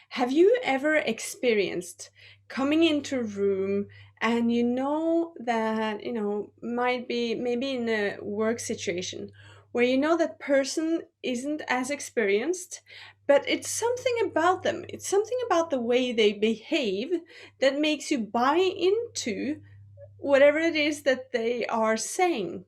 Have you ever experienced coming into a room and you know that, might be maybe in a work situation where you know that person isn't as experienced, but it's something about them, it's something about the way they behave that makes you buy into whatever it is that they are saying?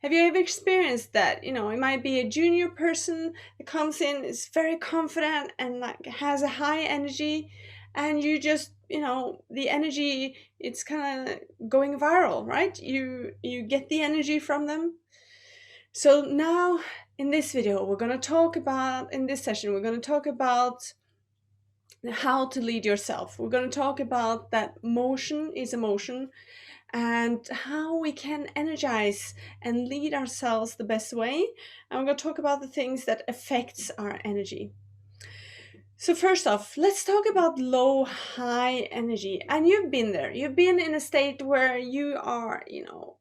Have you ever experienced that? It might be a junior person that comes in, is very confident and like has a high energy, and you just, the energy, it's kind of going viral, right? You get the energy from them. So now in this video, we're going to talk about in this session, we're going to talk about how to lead yourself. We're going to talk about that motion is emotion and how we can energize and lead ourselves the best way. And we're going to talk about the things that affects our energy. So first off, let's talk about low high energy. And you've been there. You've been in a state where you are,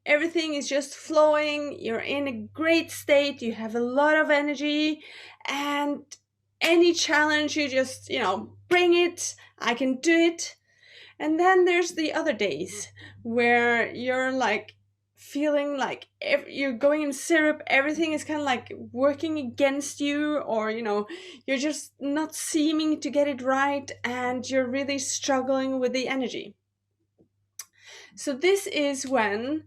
everything is just flowing. You're in a great state. You have a lot of energy, and any challenge you just, bring it. I can do it. And then there's the other days where you're like feeling like you're going in syrup, everything is kind of like working against you, or you're just not seeming to get it right and you're really struggling with the energy. So this is when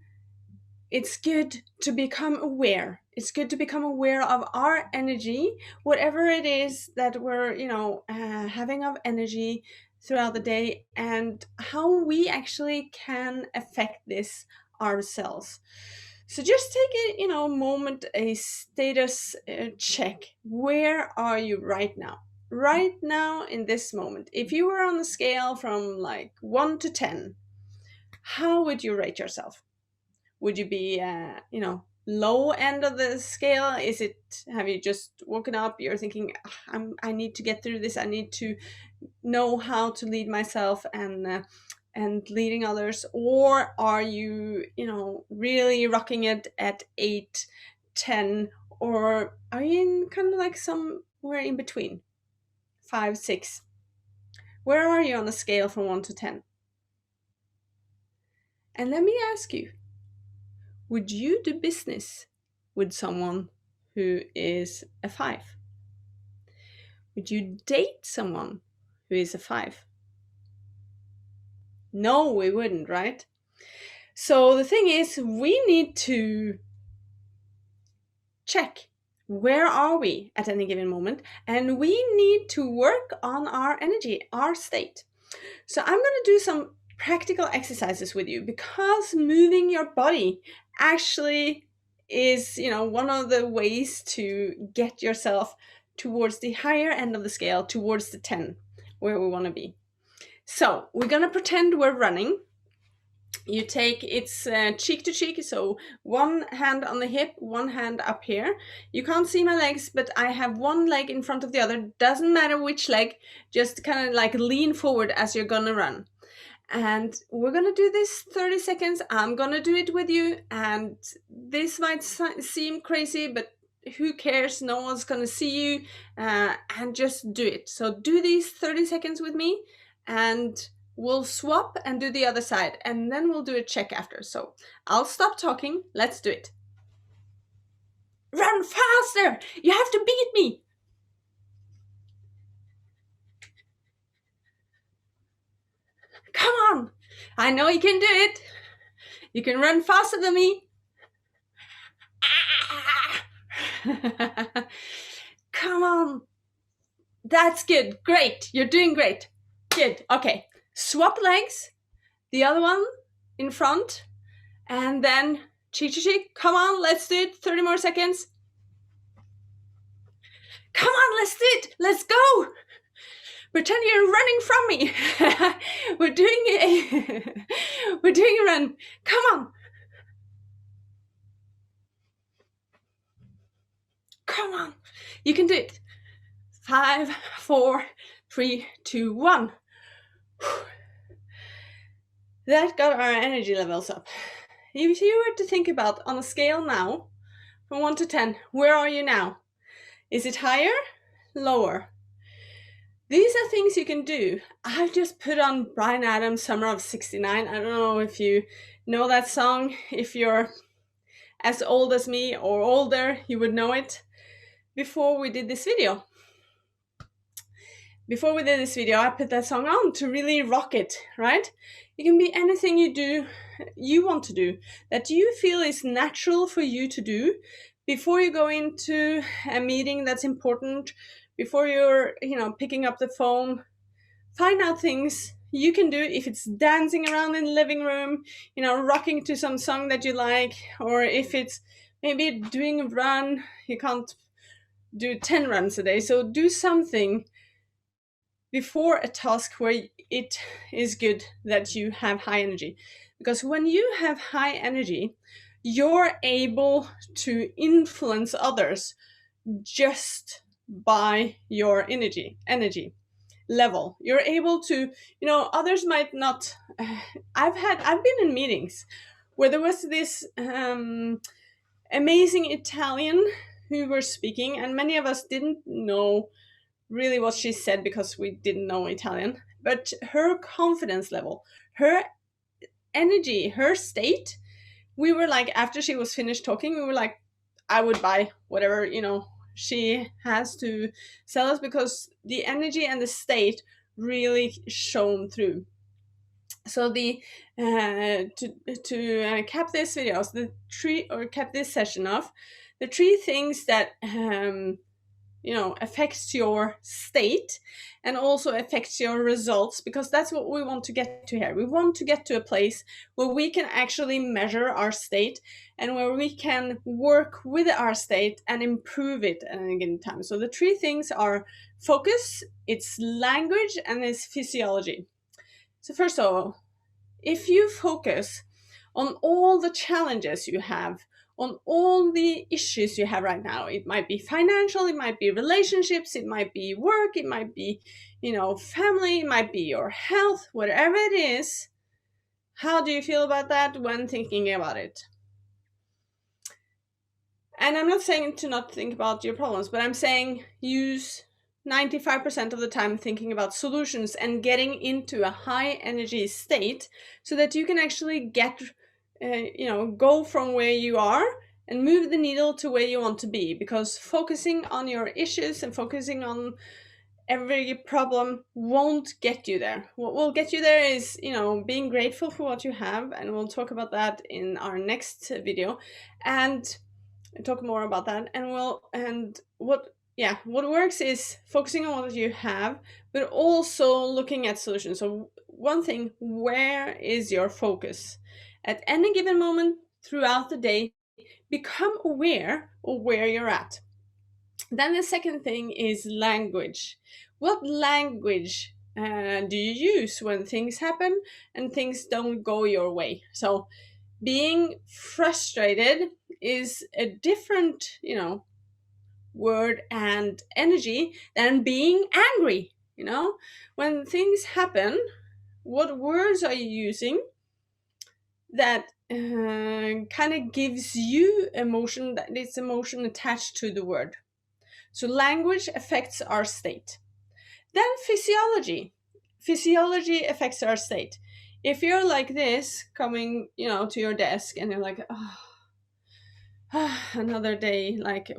it's good to become aware. It's good to become aware of our energy, whatever it is that we're, having of energy throughout the day, and how we actually can affect this ourselves. So just take a, moment, a status check. Where are you right now? Right now in this moment, if you were on a scale from like 1 to 10, how would you rate yourself? Would you be, low end of the scale? Is it, have you just woken up, you're thinking, I need to get through this, I need to know how to lead myself and leading others? Or are you, really rocking it at 8, 10? Or are you in kind of like somewhere in between, 5, 6? Where are you on the scale from 1 to 10? And let me ask you, would you do business with someone who is a 5? Would you date someone who is a 5? No, we wouldn't, right? So the thing is, we need to check, where are we at any given moment, and we need to work on our energy, our state. So I'm going to do some practical exercises with you, because moving your body actually is, one of the ways to get yourself towards the higher end of the scale, towards the 10, where we want to be. So we're going to pretend we're running. You take, it's cheek to cheek, so one hand on the hip, one hand up here. You can't see my legs, but I have one leg in front of the other. Doesn't matter which leg, just kind of like lean forward as you're gonna run. And we're gonna do this 30 seconds. I'm gonna do it with you, and this might seem crazy, but who cares? No one's gonna see you, and just do it. So do these 30 seconds with me, and we'll swap and do the other side, and then we'll do a check after. So I'll stop talking. Let's do it. Run faster! You have to beat me! Come on! I know you can do it! You can run faster than me! Come on! That's good. Great. You're doing great. Good. Okay. Swap legs. The other one in front. And then cheek to cheek. Come on, let's do it. 30 more seconds. Come on, let's do it. Let's go. Pretend you're running from me. We're doing a run. Come on. Come on. You can do it. 5, 4, 3, 2, 1. That got our energy levels up. if you were to think about on a scale now, from 1 to 10, where are you now? Is it higher? Lower? These are things you can do. I've just put on Bryan Adams' Summer of 69. I don't know if you know that song. If you're as old as me or older, you would know it. Before we did this video, I put that song on to really rock it, right? It can be anything you want to do, that you feel is natural for you to do before you go into a meeting that's important, before you're, picking up the phone. Find out things you can do. If it's dancing around in the living room, rocking to some song that you like, or if it's maybe doing a run. You can't do 10 runs a day, so do something before a task where it is good that you have high energy. Because when you have high energy, you're able to influence others just by your energy level. You're able to, others might not. I've been in meetings where there was this amazing Italian who were speaking, and many of us didn't know really what she said because we didn't know Italian. But her confidence level, her energy, her state, we were like, after she was finished talking, we were like, I would buy whatever, she has to sell us, because the energy and the state really shone through. So the to cap this video, cap this session off, the three things that affects your state and also affects your results, because that's what we want to get to here. We want to get to a place where we can actually measure our state and where we can work with our state and improve it at any given time. So the three things are focus, it's language, and it's physiology. So first of all, if you focus on all the challenges you have, on all the issues you have right now, it might be financial, it might be relationships, it might be work, it might be, family, it might be your health, whatever it is, how do you feel about that when thinking about it? And I'm not saying to not think about your problems, but I'm saying use 95% of the time thinking about solutions and getting into a high energy state so that you can actually get, go from where you are and move the needle to where you want to be. Because focusing on your issues and focusing on every problem won't get you there. What will get you there is, being grateful for what you have. And we'll talk about that in our next video and talk more about that. And what works is focusing on what you have, but also looking at solutions. So one thing, where is your focus? At any given moment throughout the day, become aware of where you're at. Then the second thing is language. What language do you use when things happen and things don't go your way? So being frustrated is a different, word and energy than being angry. When things happen, what words are you using that kind of gives you emotion, that it's emotion attached to the word? So language affects our state. Then physiology affects our state. If you're like this, coming, to your desk, and you're like, another day, like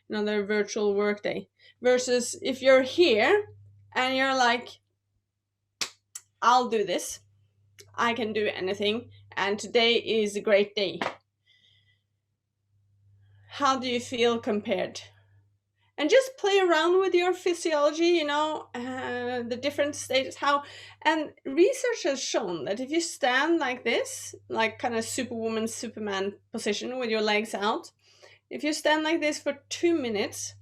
another virtual work day, versus if you're here and you're like, I'll do this, I can do anything, and today is a great day. How do you feel compared? And just play around with your physiology, the different states, and research has shown that if you stand like this, like kind of Superwoman, Superman position with your legs out, if you stand like this for 2 minutes,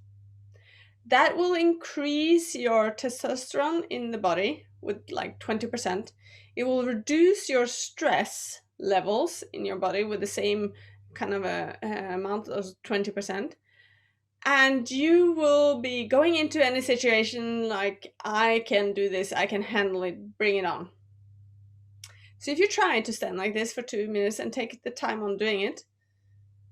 that will increase your testosterone in the body with like 20%. It will reduce your stress levels in your body with the same kind of a amount of 20%. And you will be going into any situation like, I can do this, I can handle it, bring it on. So if you try to stand like this for 2 minutes and take the time on doing it,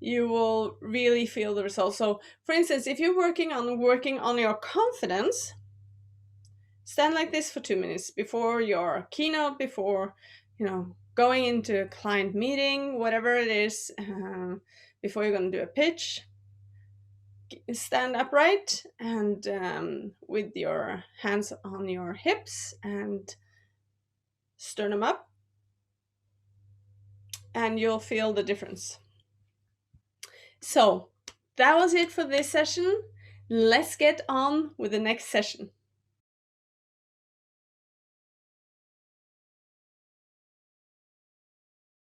you will really feel the results. So for instance, if you're working on your confidence, stand like this for 2 minutes before your keynote, before, going into a client meeting, whatever it is, before you're going to do a pitch. Stand upright and with your hands on your hips and sternum up, and you'll feel the difference. So that was it for this session. Let's get on with the next session.